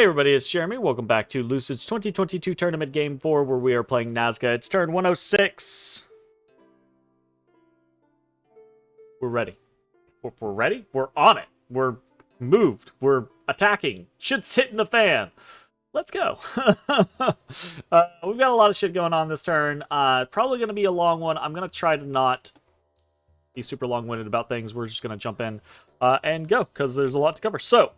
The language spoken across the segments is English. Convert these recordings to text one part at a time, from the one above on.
Everybody, it's Jeremy. Welcome back to Lucid's 2022 Tournament Game 4, where we are playing Nazca. It's turn 106. We're ready. We're ready? We're on it. We're moved. We're attacking. Shit's hitting the fan. Let's go. We've got a lot of shit going on this turn. Probably going to be a long one. I'm going to try to not be super long-winded about things. We're just going to jump in and go, because there's a lot to cover. So,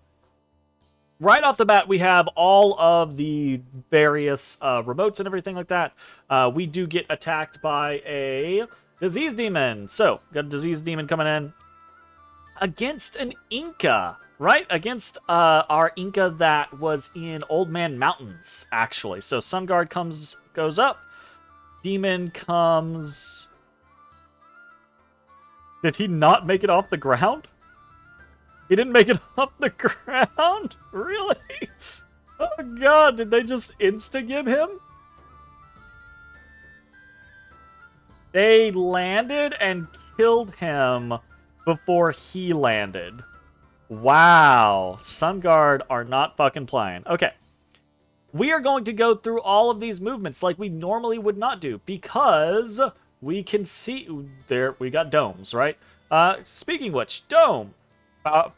right off the bat, we have all of the various remotes and everything like that. We do get attacked by a disease demon. So, got a disease demon coming in against an Inca, right? Against our Inca that was in Old Man Mountains, actually. So, Sun Guard goes up. Demon comes... Did he not make it off the ground? He didn't make it off the ground? Really? Oh god, did they just insta-gib him? They landed and killed him before he landed. Wow. Sun Guard are not fucking playing. Okay. We are going to go through all of these movements like we normally would not do, because we can see... There, we got domes, right? Speaking of which, dome.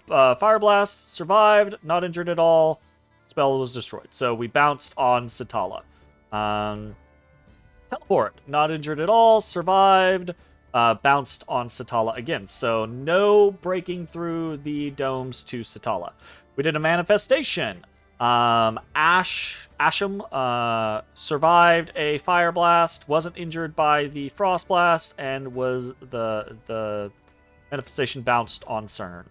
Fire Blast, survived, not injured at all. Spell was destroyed. So we bounced on Satala. Teleport, not injured at all, survived, bounced on Satala again. So no breaking through the domes to Satala. We did a manifestation. Asham survived a Fire Blast, wasn't injured by the Frost Blast, and was the manifestation bounced on CERN.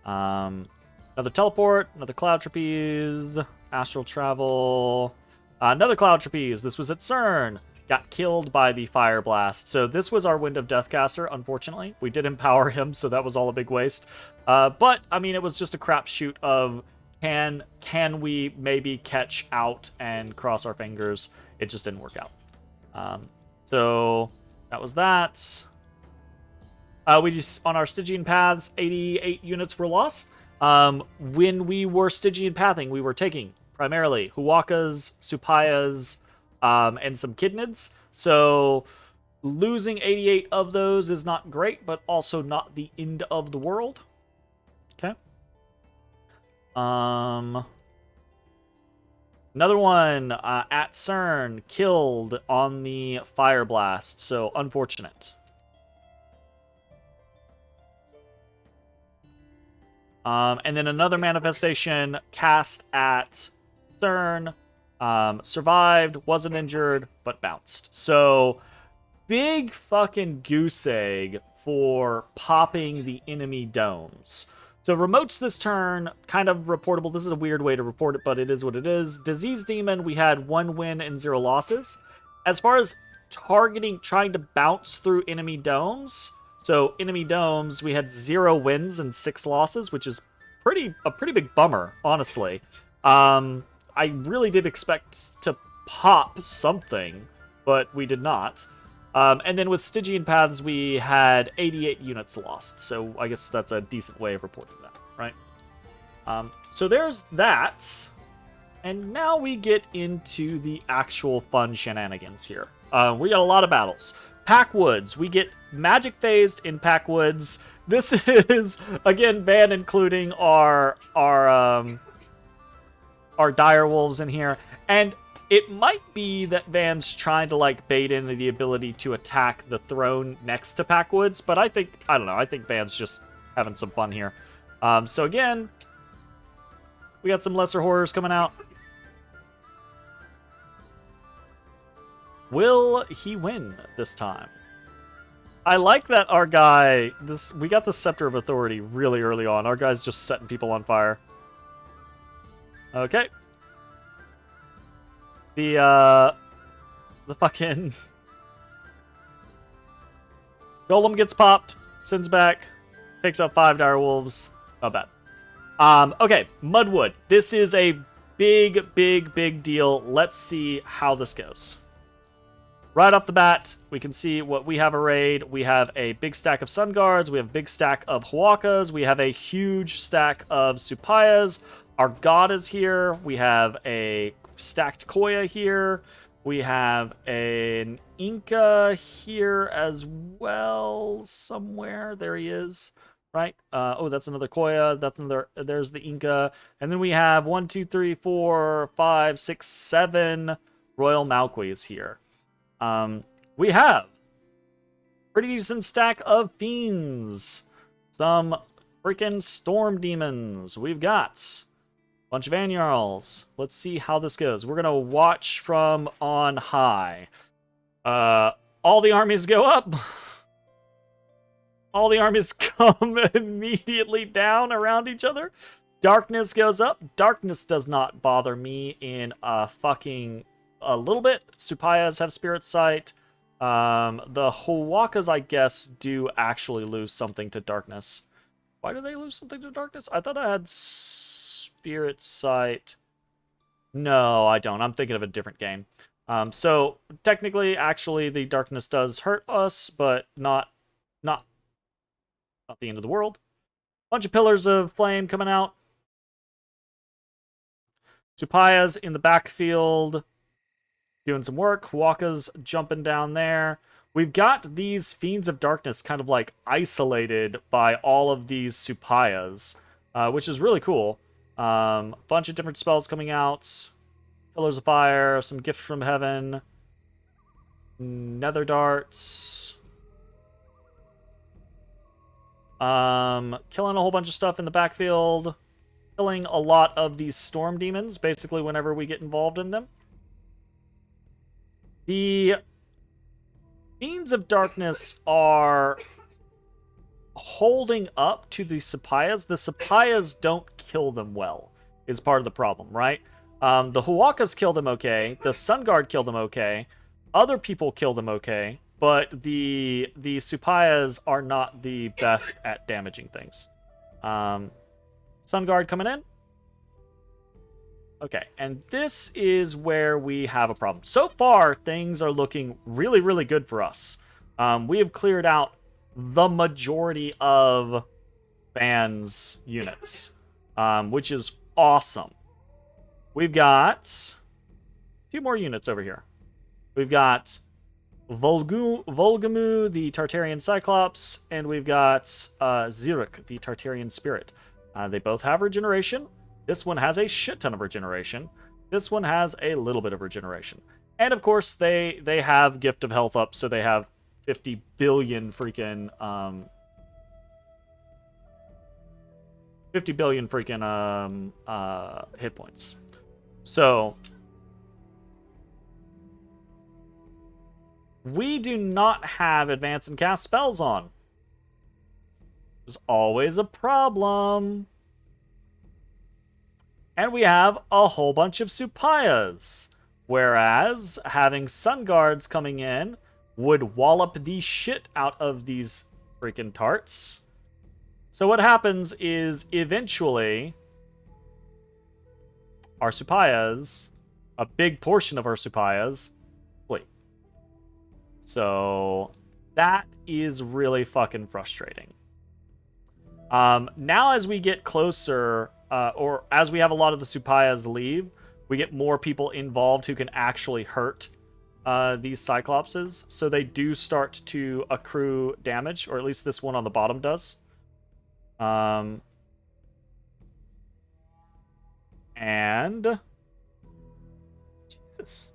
Another teleport, another cloud trapeze, astral travel, another cloud trapeze. This was at CERN. Got killed by the fire blast. So this was our Wind of Deathcaster, unfortunately. We did empower him, so that was all a big waste. But, I mean, it was just a crapshoot of can we maybe catch out and cross our fingers. It just didn't work out. So that was that. We just, on our Stygian paths, 88 units were lost. When we were Stygian pathing, we were taking primarily Huacas, Supayas, and some Kidnids. So losing 88 of those is not great, but also not the end of the world. Okay. Another one at CERN, killed on the Fire Blast. So unfortunate. And then another manifestation cast at CERN, survived, wasn't injured, but bounced. So, big fucking goose egg for popping the enemy domes. So, remotes this turn, kind of reportable. This is a weird way to report it, but it is what it is. Disease Demon, we had 1 win and 0 losses. As far as targeting, trying to bounce through enemy domes... So, enemy domes, we had 0 wins and 6 losses, which is a pretty big bummer, honestly. I really did expect to pop something, but we did not. And then with Stygian Paths, we had 88 units lost. So, I guess that's a decent way of reporting that, right? So, there's that. And now we get into the actual fun shenanigans here. We got a lot of battles. Packwoods, we get magic phased in Packwoods. This is, again, Van including our dire wolves in here. And it might be that Van's trying to, like, bait in the ability to attack the throne next to Packwoods. But I don't know, I think Van's just having some fun here. So again, we got some lesser horrors coming out. Will he win this time? I like that our guy... we got the Scepter of Authority really early on. Our guy's just setting people on fire. Okay. The fucking... Golem gets popped. Sends back. Takes out 5 dire wolves. Not bad. Okay. Mudwood. This is a big deal. Let's see how this goes. Right off the bat, we can see what we have arrayed. We have a big stack of Sun Guards. We have a big stack of Huacas. We have a huge stack of Supayas. Our god is here. We have a stacked Koya here. We have an Inca here as well somewhere. There he is. Right? Oh, that's another Koya. That's another. There's the Inca. And then we have 1, 2, 3, 4, 5, 6, 7 Royal Malquis here. We have pretty decent stack of fiends. Some freaking storm demons. We've got a bunch of Anyarls. Let's see how this goes. We're gonna watch from on high. All the armies go up. All the armies come immediately down around each other. Darkness goes up. Darkness does not bother me in a little bit. Supayas have Spirit Sight. The Huakas, I guess, do actually lose something to darkness. Why do they lose something to darkness? I thought I had Spirit Sight. No, I don't. I'm thinking of a different game. So technically, actually, the darkness does hurt us, but not the end of the world. Bunch of pillars of flame coming out. Supayas in the backfield doing some work. Huakas jumping down there. We've got these Fiends of Darkness kind of like isolated by all of these Supayas, which is really cool. Bunch of different spells coming out. Pillars of Fire, some Gifts from Heaven, Nether Darts. Killing a whole bunch of stuff in the backfield. Killing a lot of these storm demons, basically whenever we get involved in them. The Fiends of Darkness are holding up to the Supayas. The Supayas don't kill them well, is part of the problem, right? The Huakas kill them okay. The Sun Guard kill them okay. Other people kill them okay. But the Supayas are not the best at damaging things. Sun Guard coming in. Okay, and this is where we have a problem. So far, things are looking really, really good for us. We have cleared out the majority of Ban's units, which is awesome. We've got 2 more units over here. We've got Volgamu, the Tartarian Cyclops, and we've got Ziruk, the Tartarian Spirit. They both have regeneration. This one has a shit ton of regeneration. This one has a little bit of regeneration. And of course, they have Gift of Health up, so they have 50 billion freaking 50 billion freaking hit points. So we do not have advance and cast spells on. There's always a problem. And we have a whole bunch of Supayas. Whereas having Sun Guards coming in would wallop the shit out of these freaking tarts. So what happens is eventually our Supayas, a big portion of our Supayas, flee. So that is really fucking frustrating. Now as we get closer, or as we have a lot of the Supayas leave, we get more people involved who can actually hurt these Cyclopses. So they do start to accrue damage, or at least this one on the bottom does. And Jesus.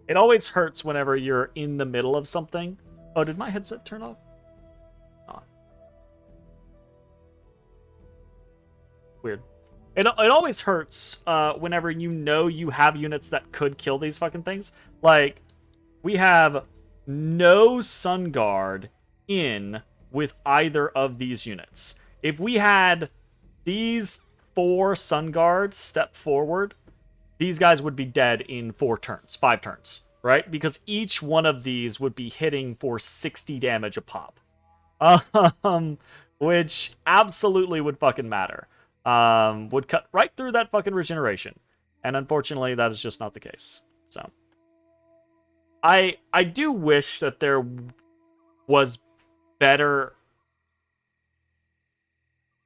It always hurts whenever you're in the middle of something. Oh, did my headset turn off? Oh. Weird. It always hurts whenever you know you have units that could kill these fucking things. Like, we have no Sun Guard in with either of these units. If we had these 4 Sun Guards step forward, these guys would be dead in 4 turns, 5 turns, right? Because each one of these would be hitting for 60 damage a pop. Which absolutely would fucking matter. Would cut right through that fucking regeneration. And unfortunately, that is just not the case. So I do wish that there was better,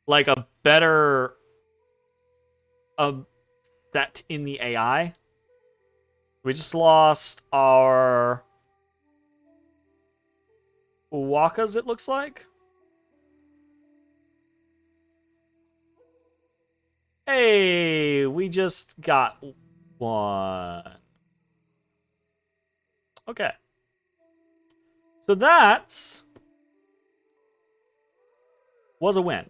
like a better set in the AI. We just lost our Wakas, it looks like. Hey, we just got one. Okay. So that was a win.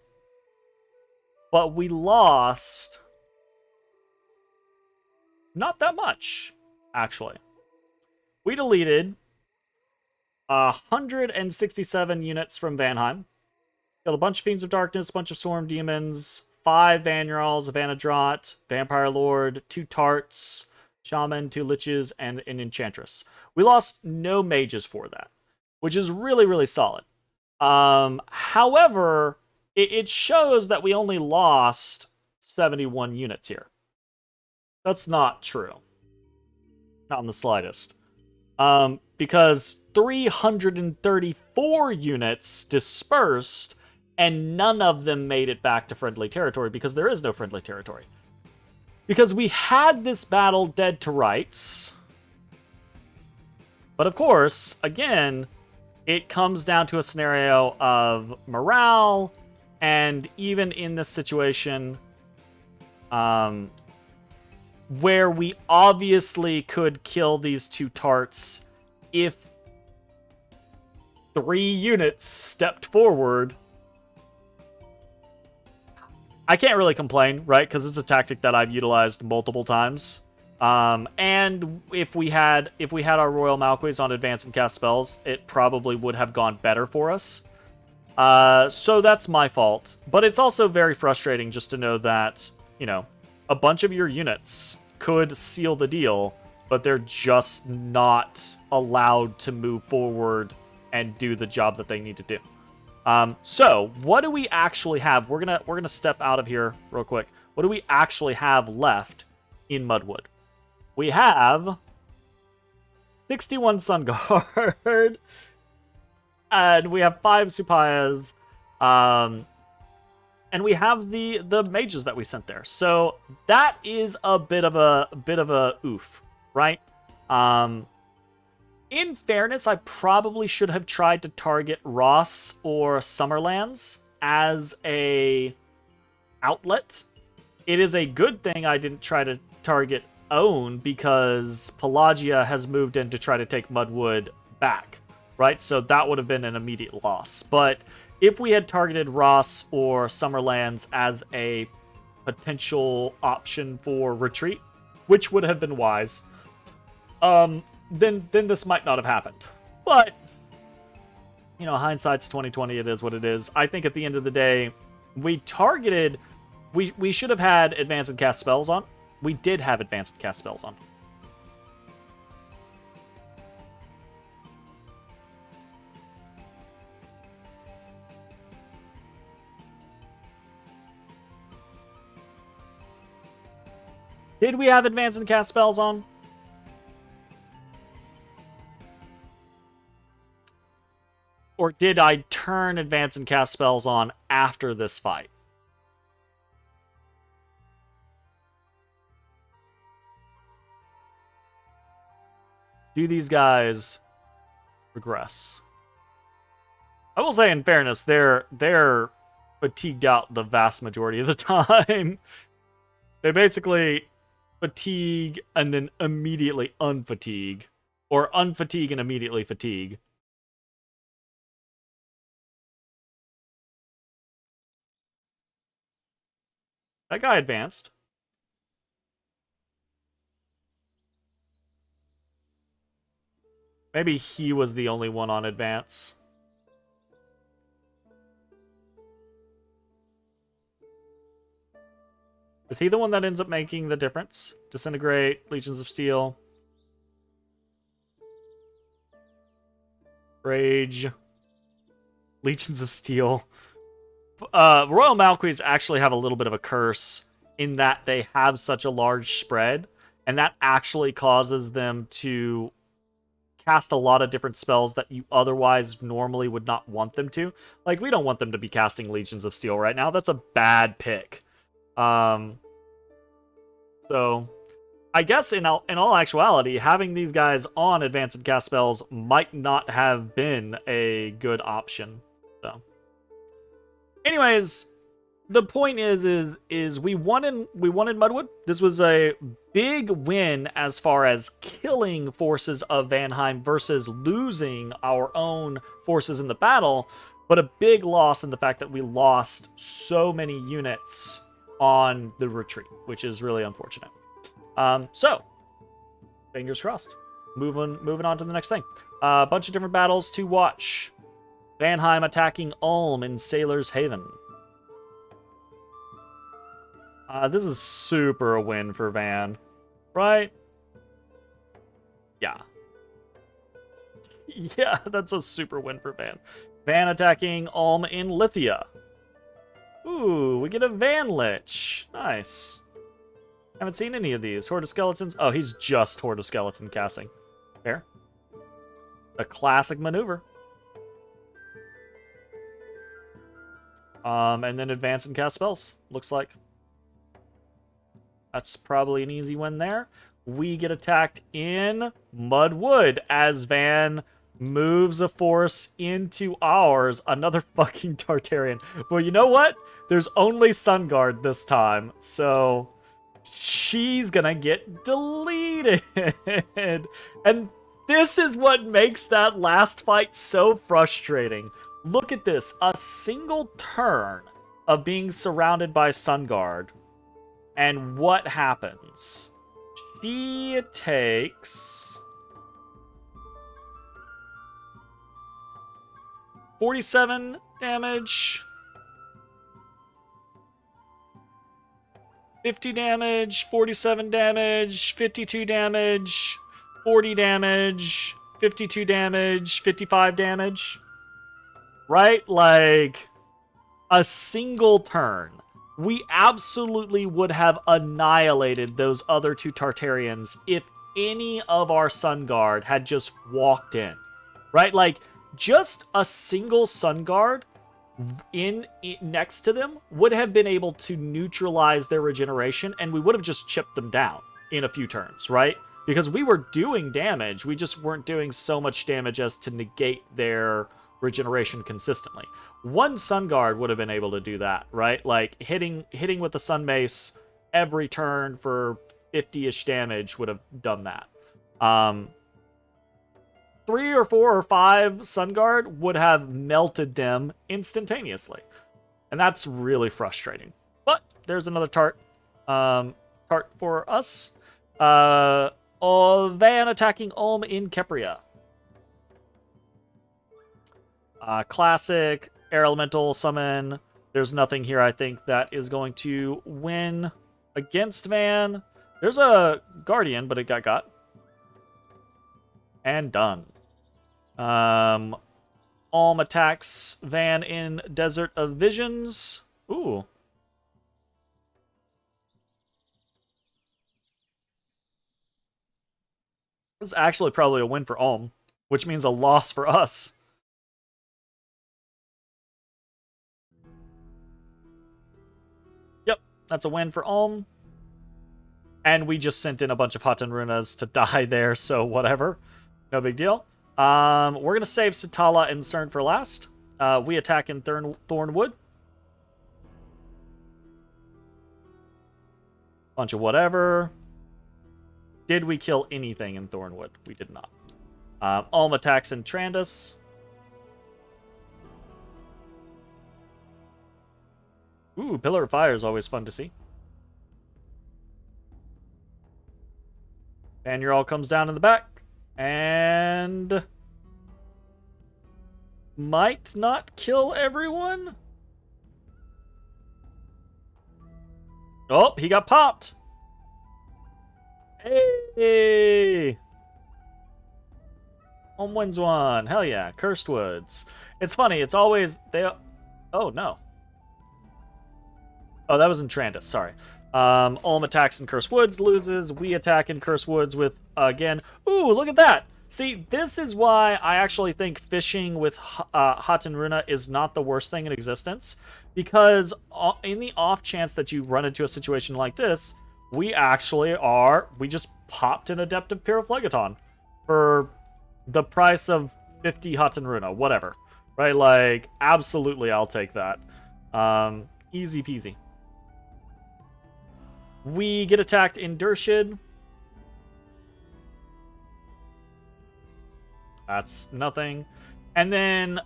But we lost not that much, actually. We deleted 167 units from Vanheim. Killed a bunch of Fiends of Darkness, a bunch of Swarm Demons, 5 Vanrals, a Vanadrot, Vampire Lord, 2 Tarts, Shaman, 2 Liches, and an Enchantress. We lost no mages for that, which is really, really solid. However, it shows that we only lost 71 units here. That's not true. Not in the slightest. Because 334 units dispersed, and none of them made it back to friendly territory, because there is no friendly territory. Because we had this battle dead to rights. But of course, again, it comes down to a scenario of morale, and even in this situation, where we obviously could kill these 2 tarts if 3 units stepped forward. I can't really complain, right? Because it's a tactic that I've utilized multiple times. And if we had our Royal Malquis on advance and cast spells, it probably would have gone better for us. So that's my fault. But it's also very frustrating just to know that, you know, a bunch of your units could seal the deal, but they're just not allowed to move forward and do the job that they need to do. So what do we actually have? We're gonna step out of here real quick. What do we actually have left in Mudwood? We have 61 Sun Guard, and we have 5 Supayas, and we have the mages that we sent there. So that is a bit of a oof, right? In fairness, I probably should have tried to target Ross or Summerlands as a outlet. It is a good thing I didn't try to target Own, because Pelagia has moved in to try to take Mudwood back, right? So that would have been an immediate loss. But if we had targeted Ross or Summerlands as a potential option for retreat, which would have been wise, then this might not have happened. But, you know, hindsight's 20/20. It is what it is. I think at the end of the day, we targeted... We should have had advance and cast spells on. We did have advance and cast spells on. Did we have advance and cast spells on? Or did I turn advance and cast spells on after this fight? Do these guys regress? I will say, in fairness, they're fatigued out the vast majority of the time. They basically fatigue and then immediately unfatigue, or unfatigue and immediately fatigue. That guy advanced. Maybe he was the only one on advance. Is he the one that ends up making the difference? Disintegrate, Legions of Steel. Rage. Legions of Steel. Royal Malquis actually have a little bit of a curse in that they have such a large spread, and that actually causes them to cast a lot of different spells that you otherwise normally would not want them to. Like, we don't want them to be casting Legions of Steel right now. That's a bad pick. So I guess in all actuality, having these guys on advanced and cast spells might not have been a good option. So, anyways, the point is we wanted Mudwood. This was a big win as far as killing forces of Vanheim versus losing our own forces in the battle, but a big loss in the fact that we lost so many units on the retreat, which is really unfortunate. So, fingers crossed. Moving on to the next thing. A bunch of different battles to watch. Vanheim attacking Ulm in Sailor's Haven. This is super a win for Van, right? Yeah. Yeah, that's a super win for Van. Van attacking Ulm in Lithia. Ooh, we get a Van Lich. Nice. Haven't seen any of these. Horde of Skeletons. Oh, he's just Horde of Skeleton casting. Fair. A classic maneuver. And then advance and cast spells, looks like. That's probably an easy win there. We get attacked in Mudwood as Van moves a force into ours. Another fucking Tartarian. Well, you know what? There's only Sun Guard this time, so she's gonna get deleted. And this is what makes that last fight so frustrating. Look at this. A single turn of being surrounded by Sun Guard. And what happens? She takes 47 damage, 50 damage, 47 damage, 52 damage, 40 damage, 52 damage, 55 damage. Right? Like, a single turn. We absolutely would have annihilated those other two Tartarians if any of our Sun Guard had just walked in. Right? Like, just a single Sun Guard in next to them would have been able to neutralize their regeneration, and we would have just chipped them down in a few turns, right? Because we were doing damage, we just weren't doing so much damage as to negate their regeneration consistently. One Sun Guard would have been able to do that, right? Like, hitting with the Sun Mace every turn for 50-ish damage would have done that. 3 or 4 or 5 Sun Guard would have melted them instantaneously. And that's really frustrating. But there's another tart for us. Van attacking Ulm in Kepria. Classic Air Elemental summon. There's nothing here, I think, that is going to win against Van. There's a Guardian, but it got. And done. Ulm attacks Van in Desert of Visions. Ooh. This is actually probably a win for Ulm, which means a loss for us. Yep, that's a win for Ulm. And we just sent in a bunch of Hatan Runas to die there, so whatever. No big deal. We're going to save Satala and Cern for last. We attack in Thornwood. Bunch of whatever. Did we kill anything in Thornwood? We did not. Ulm attacks in Trandus. Ooh, Pillar of Fire is always fun to see. Banyarall comes down in the back. And might not kill everyone. Oh, he got popped. Hey! Ulm wins one. Hell yeah. Cursed Woods. It's funny. It's always... Oh, no. Oh, that was in Trandus. Sorry. Ulm attacks in Cursed Woods, loses. We attack in Cursed Woods with, again... Ooh, look at that! See, this is why I actually think fishing with Hatenruna is not the worst thing in existence. Because in the off chance that you run into a situation like this, we just popped an Adeptive Pyrophlegeton for the price of 50 Hatenruna, whatever. Right? Like, absolutely, I'll take that. Easy peasy. We get attacked in Durshid. That's nothing. And then,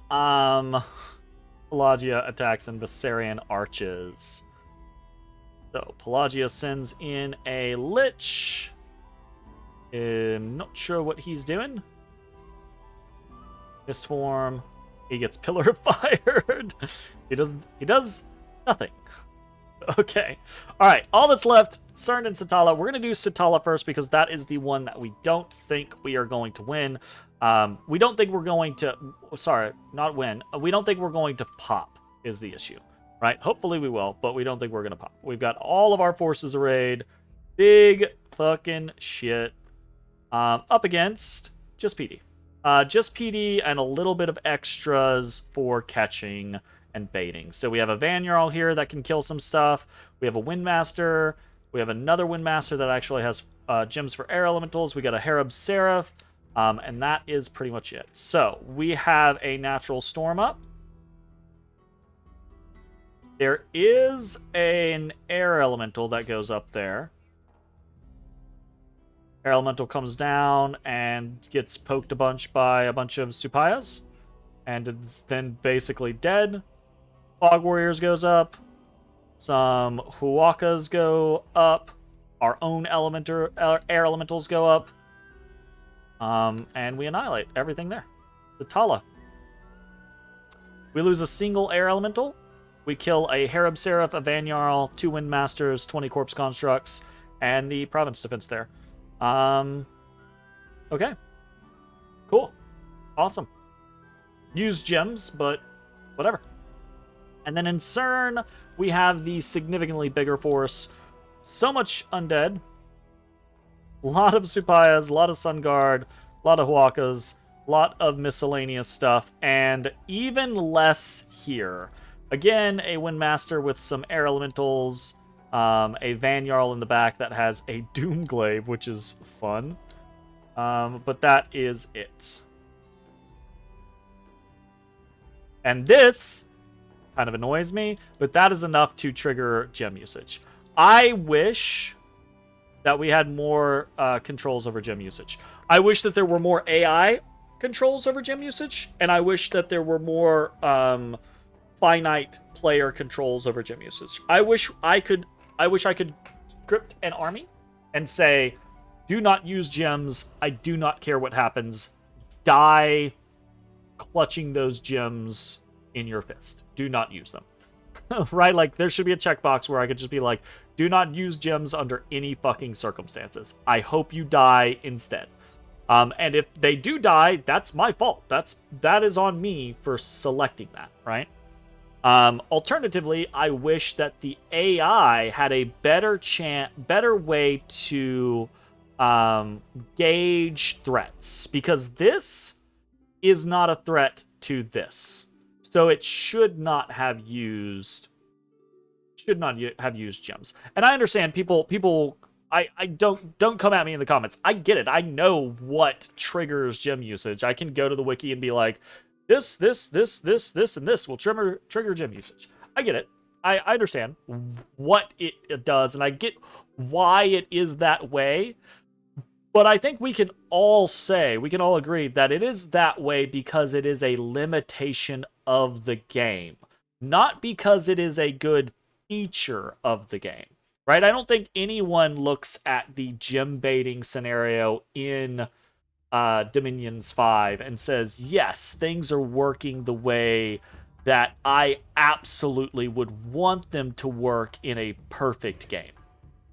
Pelagia attacks in Viserion Arches. So, Pelagia sends in a Lich. Not sure what he's doing. Mist form. He gets Pillar Fired. He does nothing. Okay. Alright, all that's left, CERN and Satala. We're going to do Satala first because that is the one that we don't think we are going to win. We don't think we're going to... Sorry, not win. We don't think we're going to pop is the issue. Right? Hopefully we will, but we don't think we're going to pop. We've got all of our forces arrayed. Big fucking shit. Up against just PD. Just PD and a little bit of extras for catching and baiting. So we have a Vanyarl here that can kill some stuff. We have a Windmaster. We have another Windmaster that actually has gems for air elementals. We got a Harab Seraph. And that is pretty much it. So we have a Natural Storm up. There is an air elemental that goes up there. Air elemental comes down and gets poked a bunch by a bunch of Supayas. And it's then basically dead. Fog Warriors goes up. Some Huakas go up. Our own air elementals go up. And we annihilate everything there. The Tala. We lose a single air elemental. We kill a Harab Seraph, a Vanyarl, 2 Windmasters, 20 Corpse Constructs, and the Province Defense there. Okay. Cool. Awesome. Use gems, but whatever. And then in CERN, we have the significantly bigger force. So much undead. A lot of Supayas, a lot of Sun Guard, a lot of Huakas, a lot of miscellaneous stuff, and even less here. Again, a Windmaster with some air elementals, a Vanyarl in the back that has a Doomglaive, which is fun. But that is it. And this kind of annoys me, but that is enough to trigger gem usage. I wish that we had more controls over gem usage. I wish that there were more AI controls over gem usage, and I wish that there were more finite player controls over gem usage. I wish I could script an army and say, do not use gems. I do not care what happens. Die clutching those gems in your fist. Do not use them. Right? Like, there should be a checkbox where I could just be like, do not use gems under any fucking circumstances. I hope you die instead. And if they do die, that's my fault. That is on me for selecting that, right? Alternatively, I wish that the AI had a better way to gauge threats, because this is not a threat to this. So it should not have used gems. And I understand people I don't come at me in the comments. I get it. I know what triggers gem usage. I can go to the wiki and be like, this, and this will trigger gem usage. I get it. I understand what it does, and I get why it is that way. But I think we can all agree that it is that way because it is a limitation of the game, not because it is a good feature of the game, right? I don't think anyone looks at the gem baiting scenario in Dominions 5 and says, yes, things are working the way that I absolutely would want them to work in a perfect game.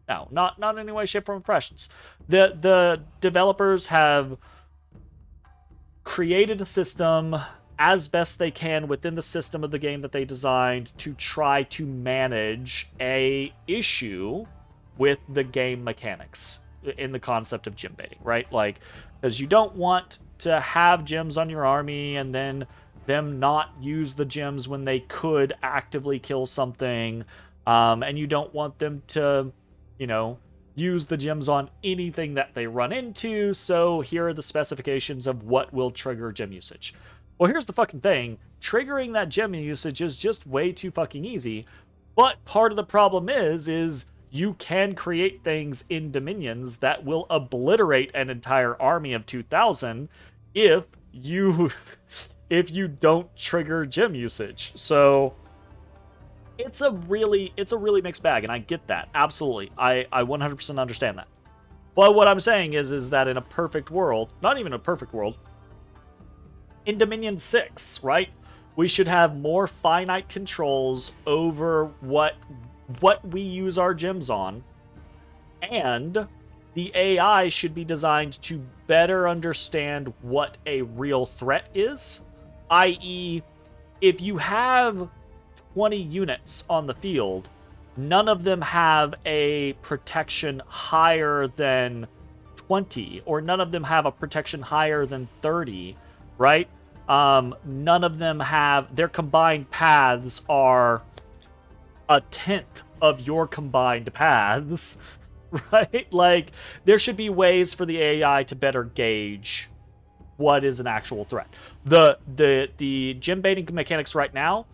No, not in any way, shape, or impressions. The developers have created a system as best they can within the system of the game that they designed to try to manage a issue with the game mechanics. in the concept of gym baiting, right? Like, because you don't want to have gems on your army and then them not use the gems when they could actively kill something, and you don't want them to, you know, use the gems on anything that they run into. So here are the specifications of what will trigger gem usage. Well, here's the fucking thing. Triggering that gem usage is just way too fucking easy. But part of the problem is you can create things in Dominions that will obliterate an entire army of 2,000 if you don't trigger gem usage. So it's a really mixed bag, and I get that. Absolutely. I 100% understand that. But what I'm saying is that in a perfect world, not even a perfect world, in Dominion 6, right? We should have more finite controls over what we use our gems on, and the AI should be designed to better understand what a real threat is, i.e., if you have 20 units on the field, none of them have a protection higher than 20, or none of them have a protection higher than 30, right? None of them have, their combined paths are a tenth of your combined paths, right? Like, there should be ways for the AI to better gauge what is an actual threat. The gem baiting mechanics right now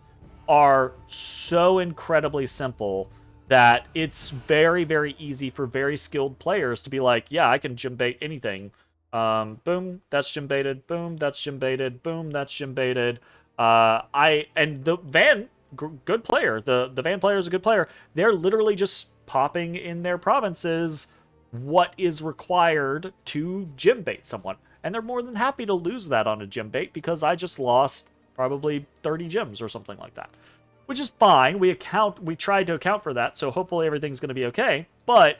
are so incredibly simple that it's very, very easy for very skilled players to be like, yeah, I can gem bait anything. Boom, that's gem baited. Boom, that's gem baited. Boom, that's gem baited. And the Van, good player. The Van player is a good player. They're literally just popping in their provinces what is required to gem bait someone. And they're more than happy to lose that on a gem bait because I just lost probably 30 gems or something like that. Which is fine. We tried to account for that, so hopefully everything's going to be okay. But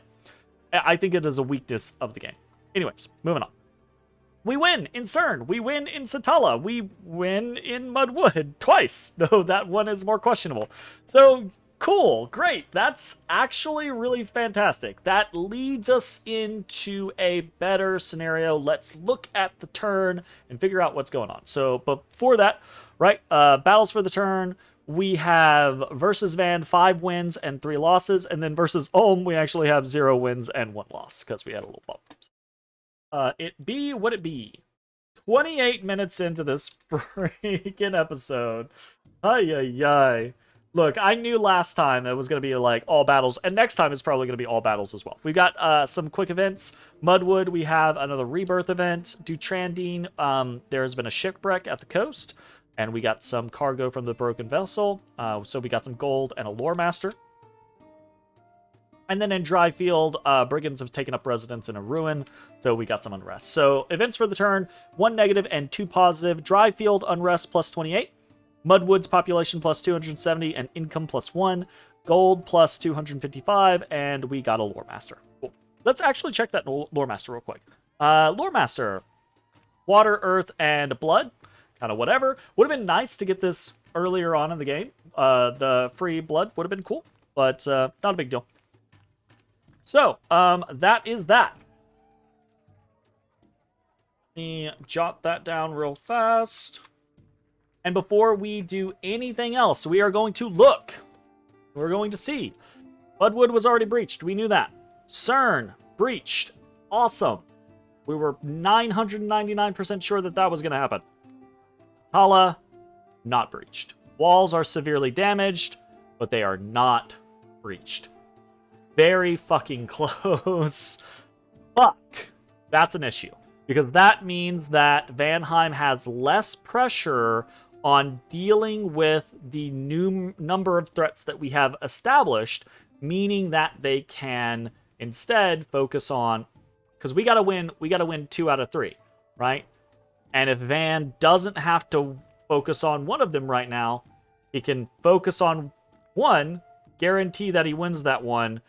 I think it is a weakness of the game. Anyways, moving on. We win in CERN. We win in Satala. We win in Mudwood twice, though that one is more questionable. So, cool. Great. That's actually really fantastic. That leads us into a better scenario. Let's look at the turn and figure out what's going on. So, before that, right, battles for the turn. We have versus Van 5 wins and 3 losses, and then versus Ulm we actually have 0 wins and 1 loss because we had a little bump. It be what it be. 28 minutes into this freaking episode. Ay. Look, I knew last time it was going to be like all battles, and next time it's probably going to be all battles as well. We've got some quick events. Mudwood, we have another rebirth event. Dutrandine, there's been a shipwreck at the coast, and we got some cargo from the broken vessel. So we got some gold and a lore master. And then in Dryfield, brigands have taken up residence in a ruin, so we got some unrest. So events for the turn, 1 negative and 2 positive. Dryfield unrest plus 28. Mudwood's population plus 270 and income plus 1. Gold plus 255, and we got a lore master. Cool. Let's actually check that lore master real quick. Lore master, water, earth, and blood. Kind of whatever. Would have been nice to get this earlier on in the game. The free blood would have been cool, but not a big deal. So, that is that. Let me jot that down real fast. And before we do anything else, we are going to look. We're going to see. Mudwood was already breached. We knew that. CERN, breached. Awesome. We were 999% sure that was going to happen. Tala, not breached. Walls are severely damaged, but they are not breached. Very fucking close. Fuck. That's an issue. Because that means that Vanheim has less pressure on dealing with the new number of threats that we have established, meaning that they can instead focus on, because we gotta win 2 out of 3, right? And if Van doesn't have to focus on one of them right now, he can focus on one, guarantee that he wins that one,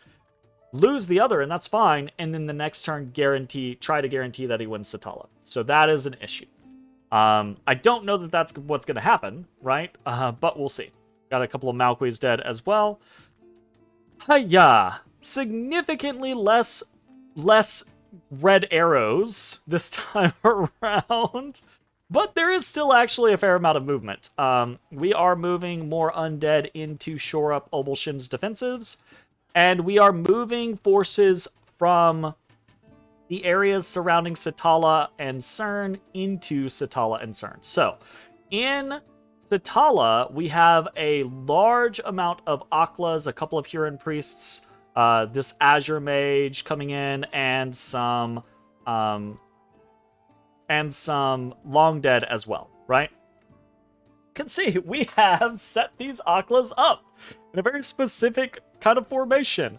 lose the other, and that's fine, and then the next turn try to guarantee that he wins Satala. So that is an issue. I don't know that that's what's going to happen, right? But we'll see. Got a couple of Malquis dead as well. Hiya! Significantly less red arrows this time around. But there is still actually a fair amount of movement. We are moving more undead in to shore up Obelshin's defensives. And we are moving forces from the areas surrounding Satala and Cern into Satala and Cern. So, in Satala, we have a large amount of Aklas, a couple of Huron priests, this Azure Mage coming in, and some Long Dead as well, right? You can see we have set these Aklas up in a very specific kind of formation.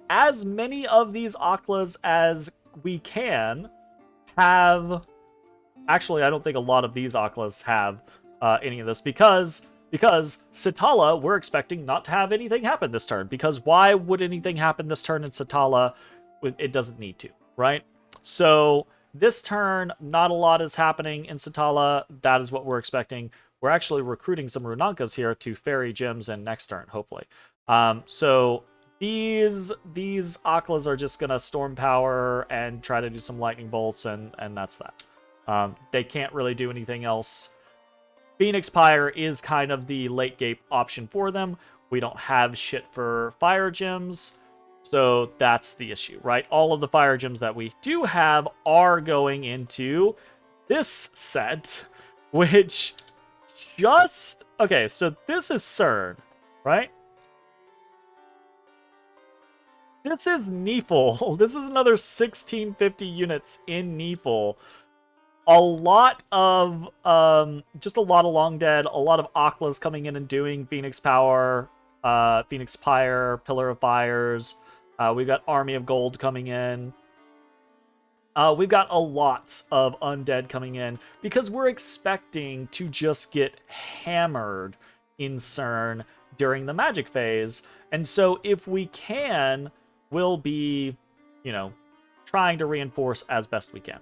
As many of these Aklas as we can have... Actually, I don't think a lot of these Aklas have any of this, because Satala, we're expecting not to have anything happen this turn, because why would anything happen this turn in Satala? It doesn't need to, right? So this turn, not a lot is happening in Satala. That is what we're expecting. We're actually recruiting some Runankas here to ferry gems in next turn, hopefully. So these Aklas are just gonna storm power and try to do some lightning bolts, and that's that. They can't really do anything else. Phoenix Pyre is kind of the late game option for them. We don't have shit for fire gems, so that's the issue, right? All of the fire gems that we do have are going into this set, which just... Okay, so this is CERN, right? This is Neeple. This is another 1650 units in Neeple. A lot of, just a lot of Long Dead, a lot of Aklas coming in and doing Phoenix Power, Phoenix Pyre, Pillar of Fires. We've got Army of Gold coming in. We've got a lot of Undead coming in because we're expecting to just get hammered in CERN during the Magic phase. And so if we can, we'll be, you know, trying to reinforce as best we can.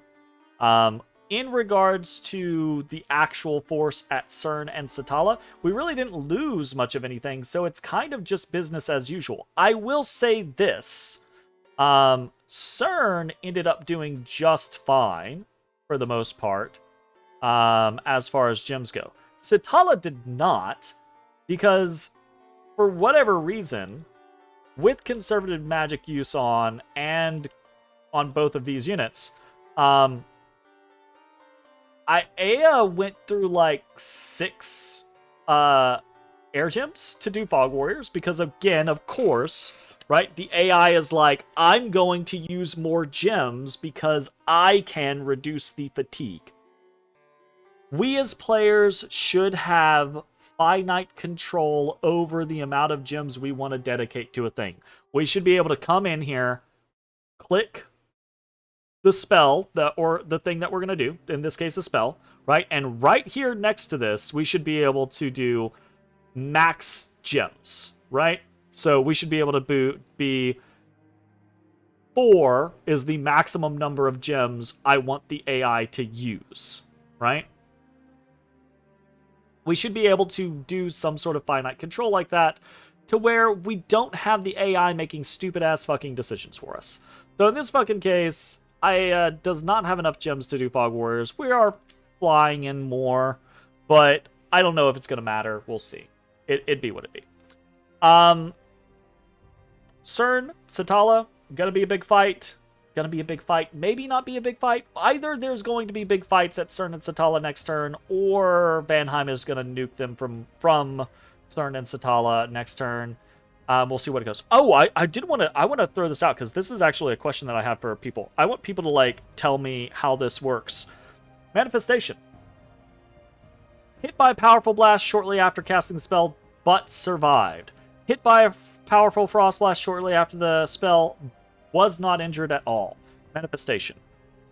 In regards to the actual force at CERN and Satala, we really didn't lose much of anything, so it's kind of just business as usual. I will say this. CERN ended up doing just fine, for the most part, as far as gems go. Satala did not, because for whatever reason, with conservative magic use on, and on both of these units, Aya went through like 6 air gems to do Fog Warriors, because again, of course, right, the AI is like, I'm going to use more gems because I can reduce the fatigue. We as players should have finite control over the amount of gems we want to dedicate to a thing. We should be able to come in here, click the spell, or the thing that we're going to do, in this case a spell, right? And right here next to this, we should be able to do max gems, right? So we should be able to be 4 is the maximum number of gems I want the AI to use, right? We should be able to do some sort of finite control like that, to where we don't have the AI making stupid-ass fucking decisions for us. So in this fucking case, does not have enough gems to do Fog Warriors. We are flying in more, but I don't know if it's going to matter. We'll see. It'd be what it be. CERN, Satala, gonna be a big fight. Gonna be a big fight. Maybe not be a big fight. Either there's going to be big fights at CERN and Satala next turn, or Vanheim is going to nuke them from CERN and Satala next turn. We'll see what it goes. Oh, I want to throw this out, because this is actually a question that I have for people. I want people to, like, tell me how this works. Manifestation. Hit by a powerful blast shortly after casting the spell, but survived. Hit by a powerful frost blast shortly after the spell, was not injured at all. Manifestation.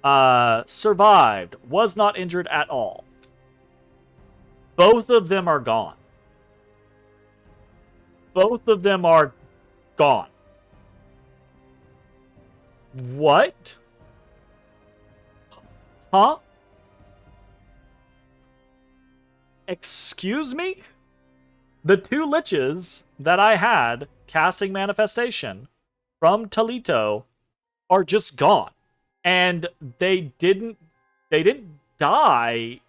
Survived. Was not injured at all. Both of them are gone. Both of them are gone. What? Huh? Excuse me? The 2 liches that I had casting Manifestation from Talito are just gone. And they didn't die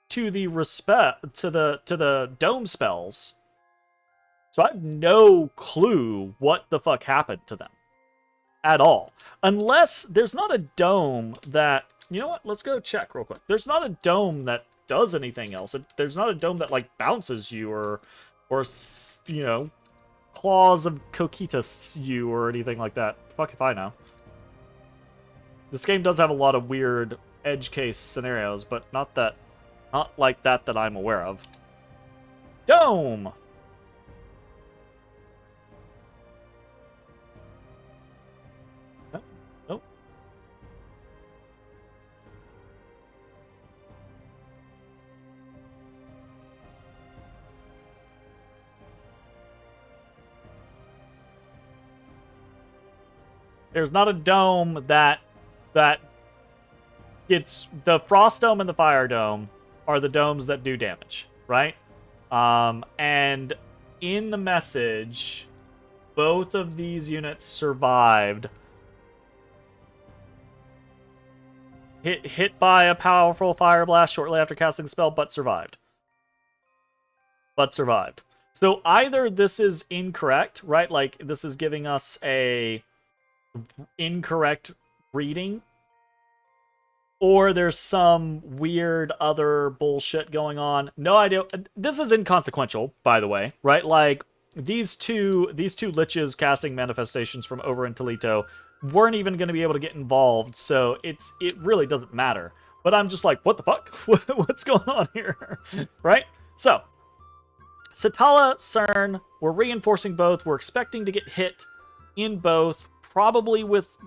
to the dome spells. So I have no clue what the fuck happened to them at all. Unless there's not a dome that, you know what? Let's go check real quick. There's not a dome that does anything else. There's not a dome that like bounces you or you know, claws of Coquitus you or anything like that. Fuck if I know. This game does have a lot of weird edge case scenarios, but not like that I'm aware of. Dome! Nope. There's not a dome that gets... The Frost Dome and the Fire Dome are the domes that do damage, right? And in the message, both of these units survived. Hit by a powerful fire blast shortly after casting the spell, but survived. So either this is incorrect, right? Like, this is giving us a incorrect reading, or there's some weird other bullshit going on. No idea. This is inconsequential, by the way, right? Like, these two liches casting manifestations from over in Toledo weren't even going to be able to get involved, so it really doesn't matter. But I'm just like, what the fuck? What's going on here? Right? So, Satala, CERN, we're reinforcing both. We're expecting to get hit in both, probably with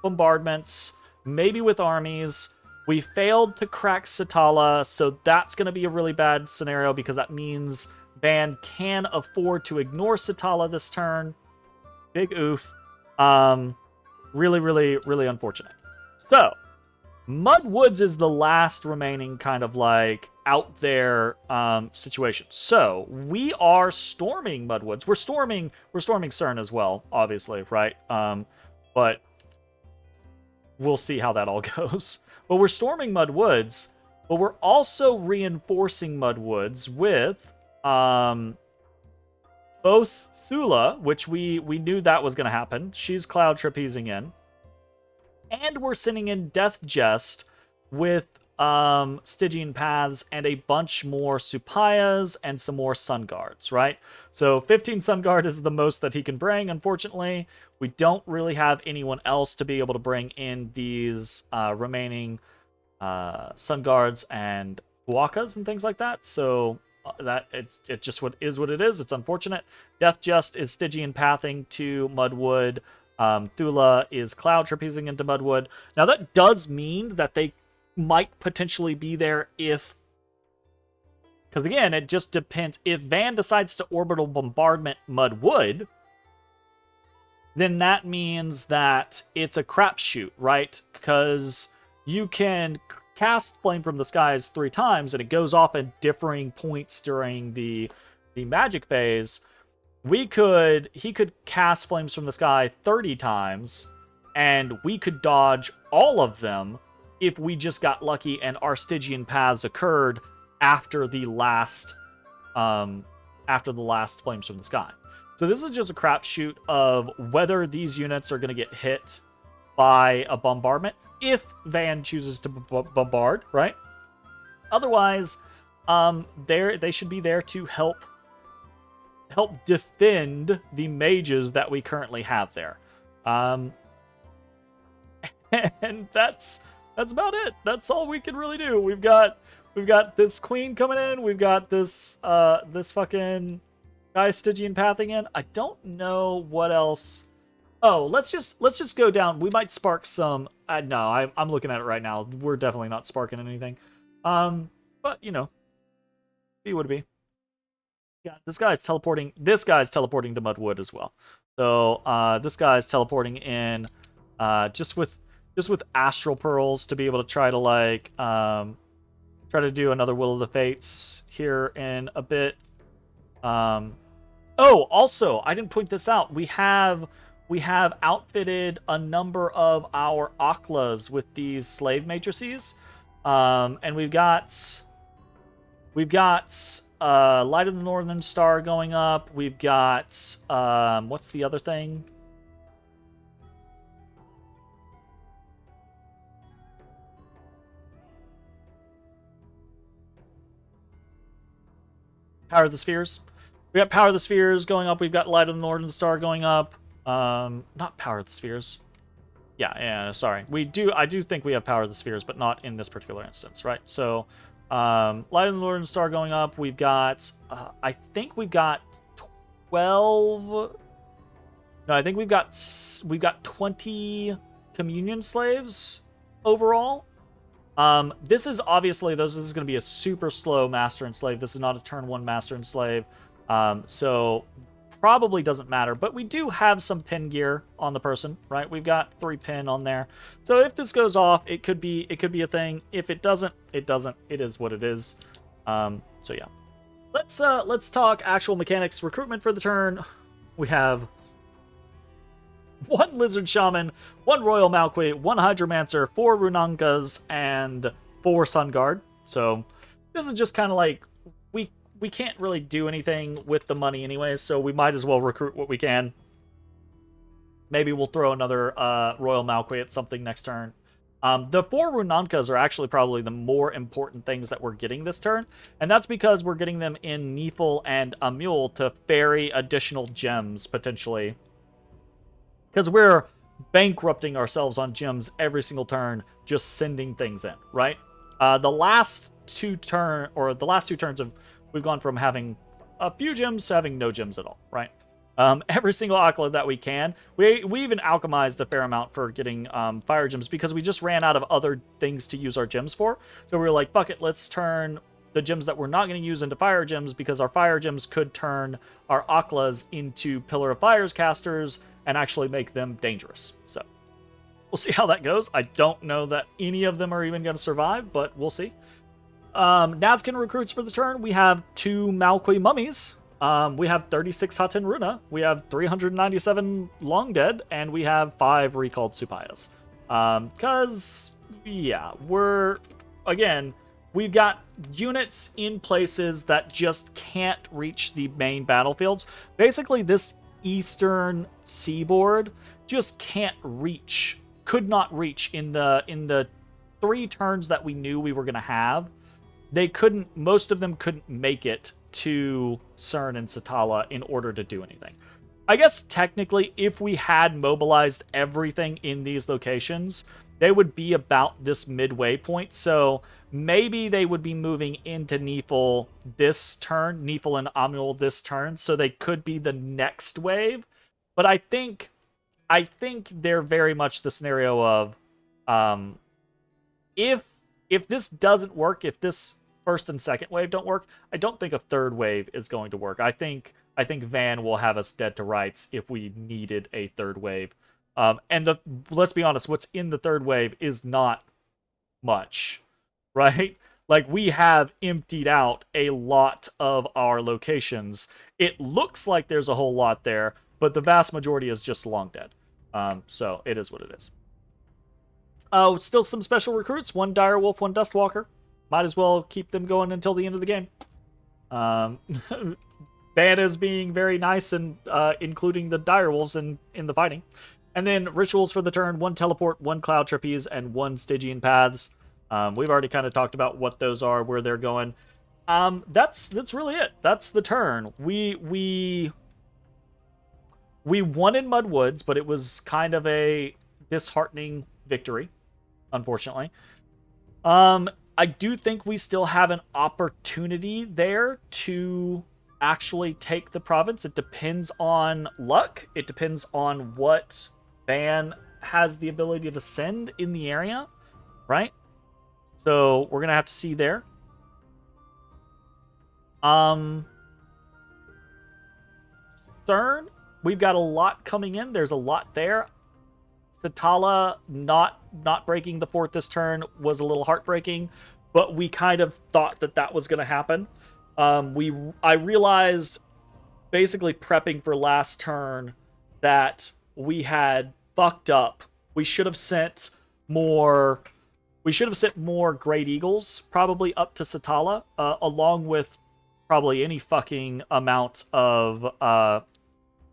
bombardments, maybe with armies. We failed to crack Satala, so that's going to be a really bad scenario because that means Van can afford to ignore Satala this turn. Big oof. Really, really, really unfortunate. So, Mud Woods is the last remaining kind of like out there situation. So, we are storming Mud Woods. We're storming CERN as well, obviously, right? But we'll see how that all goes. But we're storming Mud Woods, but we're also reinforcing Mud Woods with both Thula, which we knew that was going to happen. She's cloud trapezing in. And we're sending in Death Jest with Stygian Paths and a bunch more Supayas and some more Sun Guards, right? So 15 Sun Guard is the most that he can bring, unfortunately. We don't really have anyone else to be able to bring in these remaining Sun Guards and Huacas and things like that. So that it just what it is. It's unfortunate. Death Just is Stygian Pathing to Mudwood. Thula is cloud trapezing into Mudwood. Now that does mean that they might potentially be there if... Because again, it just depends. If Van decides to orbital bombardment Mudwood, then that means that it's a crapshoot, right? Because you can cast Flame from the Skies 3 times, and it goes off at differing points during the magic phase. He could cast Flames from the Sky 30 times, and we could dodge all of them if we just got lucky and our Stygian Paths occurred after the last Flames from the Sky. So this is just a crapshoot of whether these units are going to get hit by a bombardment if Van chooses to bombard, right? Otherwise, they should be there to help defend the mages that we currently have there. And that's about it. That's all we can really do. We've got this queen coming in. We've got this fucking guy Stygian pathing in. I don't know what else. Oh, let's just go down. We might spark some. No, I'm looking at it right now. We're definitely not sparking anything. But you know, be what it be. Yeah, this guy's teleporting. This guy's teleporting to Mudwood as well. So this guy's teleporting in, just with astral pearls to be able to try to like try to do another Will of the Fates here in a bit. Oh, also I didn't point this out. We have we have outfitted a number of our Aklas with these slave matrices. And we've got Light of the Northern Star going up. We've got what's the other thing? Power of the Spheres. We got Power of the Spheres going up. We've got Light of the Northern Star going up. Not Power of the Spheres. Yeah, sorry. I do think we have Power of the Spheres, but not in this particular instance, right? So, Light of the Northern Star going up. We've got, I think we've got 12. No, I think we've got 20 communion slaves overall. This is obviously, this is going to be a super slow Master and Slave. This is not a turn 1 Master and Slave. So probably doesn't matter, but we do have some pin gear on the person, right? We've got 3 pin on there. So if this goes off, it could be a thing. If it doesn't, it doesn't. It is what it is. So yeah. Let's talk actual mechanics. Recruitment for the turn. We have 1 Lizard Shaman, 1 Royal Malquis, 1 Hydromancer, 4 Runankas, and 4 Sun Guard. So this is just kind of like, we can't really do anything with the money anyway, so we might as well recruit what we can. Maybe we'll throw another Royal Malquis at something next turn. The 4 Runankas are actually probably the more important things that we're getting this turn, and that's because we're getting them in Neefel and Amul to ferry additional gems, potentially. Because we're bankrupting ourselves on gems every single turn, just sending things in, right? The last two turns of we've gone from having a few gems to having no gems at all, right? Every single Akla that we can. We even alchemized a fair amount for getting fire gems because we just ran out of other things to use our gems for. So we were like, fuck it, let's turn the gems that we're not going to use into fire gems because our fire gems could turn our Aklas into Pillar of Fire's casters and actually make them dangerous. So we'll see how that goes. I don't know that any of them are even going to survive, but we'll see. Nazca recruits for the turn. We have 2 Malquis Mummies. We have 36 Haten Runa. We have 397 Long Dead, and we have 5 recalled Supayas. Because, yeah, we've got units in places that just can't reach the main battlefields. Basically, this eastern seaboard just could not reach in the 3 turns that we knew we were going to have. Most of them couldn't make it to CERN and Satala in order to do anything. I guess technically, if we had mobilized everything in these locations, they would be about this midway point. So maybe they would be moving into Neefel this turn, Neefel and Amul this turn, so they could be the next wave. But I think they're very much the scenario of if this doesn't work, if this first and second wave don't work, I don't think a third wave is going to work. I think Van will have us dead to rights if we needed a third wave. And let's be honest, what's in the third wave is not much, right? Like, we have emptied out a lot of our locations. It looks like there's a whole lot there, but the vast majority is just long dead. So it is what it is. Still some special recruits. 1 Direwolf, 1 Dustwalker. Might as well keep them going until the end of the game. Banna's being very nice and including the Direwolves in the fighting. And then rituals for the turn: 1 Teleport, 1 Cloud Trapeze, and 1 Stygian Paths. We've already kind of talked about what those are, where they're going. That's really it. That's the turn. We won in Mudwoods, but it was kind of a disheartening victory, unfortunately. I do think we still have an opportunity there to actually take the province. It depends on luck. It depends on what Van has the ability to send in the area, right? So we're gonna have to see there. CERN, we've got a lot coming in. There's a lot there. Satala not breaking the fort this turn was a little heartbreaking, but we kind of thought that was going to happen. I realized, basically prepping for last turn, that we had fucked up. We should have sent more. We should have sent more Great Eagles, probably up to Satala, along with probably any fucking amount of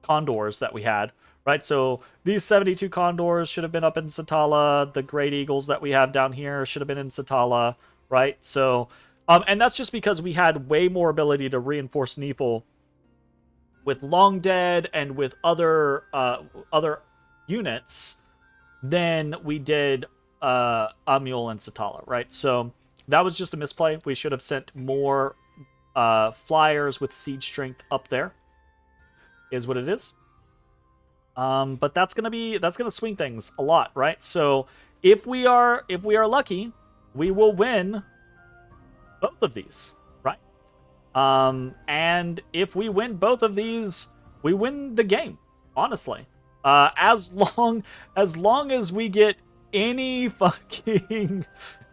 Condors that we had, right? So these 72 Condors should have been up in Satala. The Great Eagles that we have down here should have been in Satala, right? So, and that's just because we had way more ability to reinforce Neefel with Long Dead and with other units than we did Amul and Satala, right? So that was just a misplay. We should have sent more flyers with siege strength up there. Is what it is. But that's gonna swing things a lot, right? So if we are lucky, we will win both of these, right? And if we win both of these, we win the game, honestly. As long as we get any fucking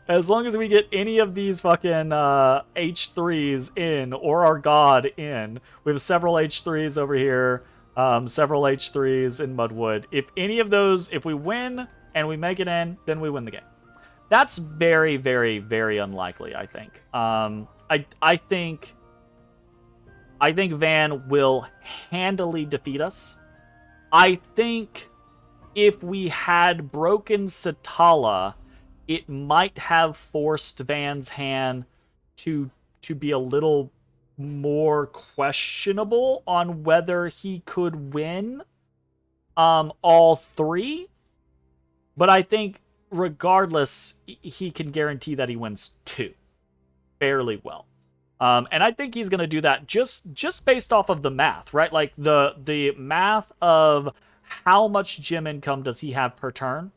as long as we get any of these fucking H3s in, or our god in. We have several H3s over here, several H3s in Mudwood. If any of those, if we win and we make it in, then we win the game. That's very, very, very unlikely, I think. I think Van will handily defeat us. I think if we had broken Satala, it might have forced Van's hand to be a little more questionable on whether he could win all three. But I think regardless, he can guarantee that he wins two fairly well. And I think he's going to do that just based off of the math, right? Like the math of how much gem income does he have per turn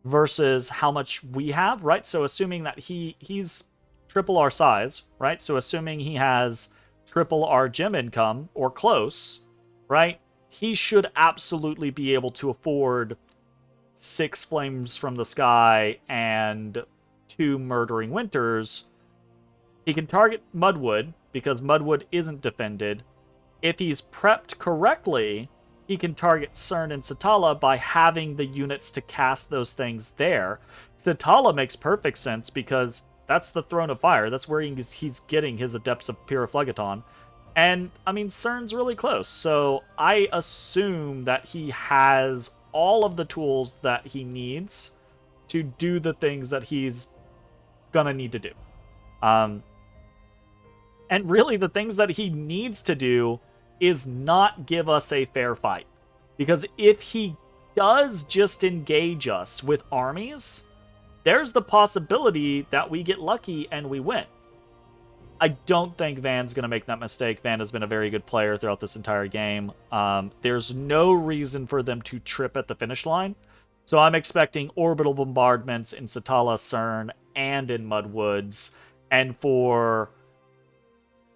versus how much we have, right? So assuming that he's triple our size, right? So assuming he has triple our gem income or close, right? He should absolutely be able to afford 6 Flames from the Sky and 2 Murdering Winters. He can target Mudwood because Mudwood isn't defended. If he's prepped correctly, he can target CERN and Satala by having the units to cast those things there. Satala makes perfect sense because that's the Throne of Fire. That's where he's getting his Adepts of Pyrrhophlagaton. And, I mean, CERN's really close. So I assume that he has all of the tools that he needs to do the things that he's gonna need to do. And really, the things that he needs to do is not give us a fair fight. Because if he does just engage us with armies, there's the possibility that we get lucky and we win. I don't think Van's going to make that mistake. Van has been a very good player throughout this entire game. There's no reason for them to trip at the finish line. So I'm expecting orbital bombardments in Satala, CERN, and in Mudwoods. And for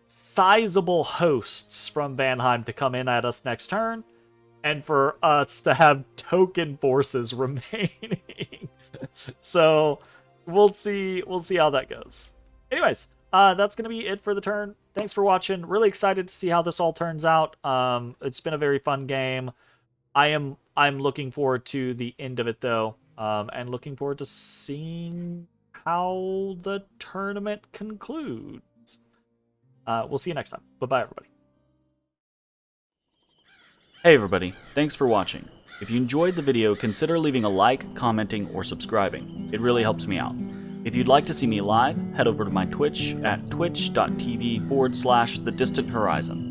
sizable hosts from Vanheim to come in at us next turn, and for us to have token forces remaining. So we'll see how that goes. Anyways, that's gonna be it for the turn. Thanks for watching. Really excited to see how this all turns out. It's been a very fun game. I'm looking forward to the end of it though, and looking forward to seeing how the tournament concludes. We'll see you next time. Bye-bye, everybody. Hey everybody, thanks for watching. If you enjoyed the video, consider leaving a like, commenting, or subscribing. It really helps me out. If you'd like to see me live, head over to my Twitch at twitch.tv/thedistanthorizon.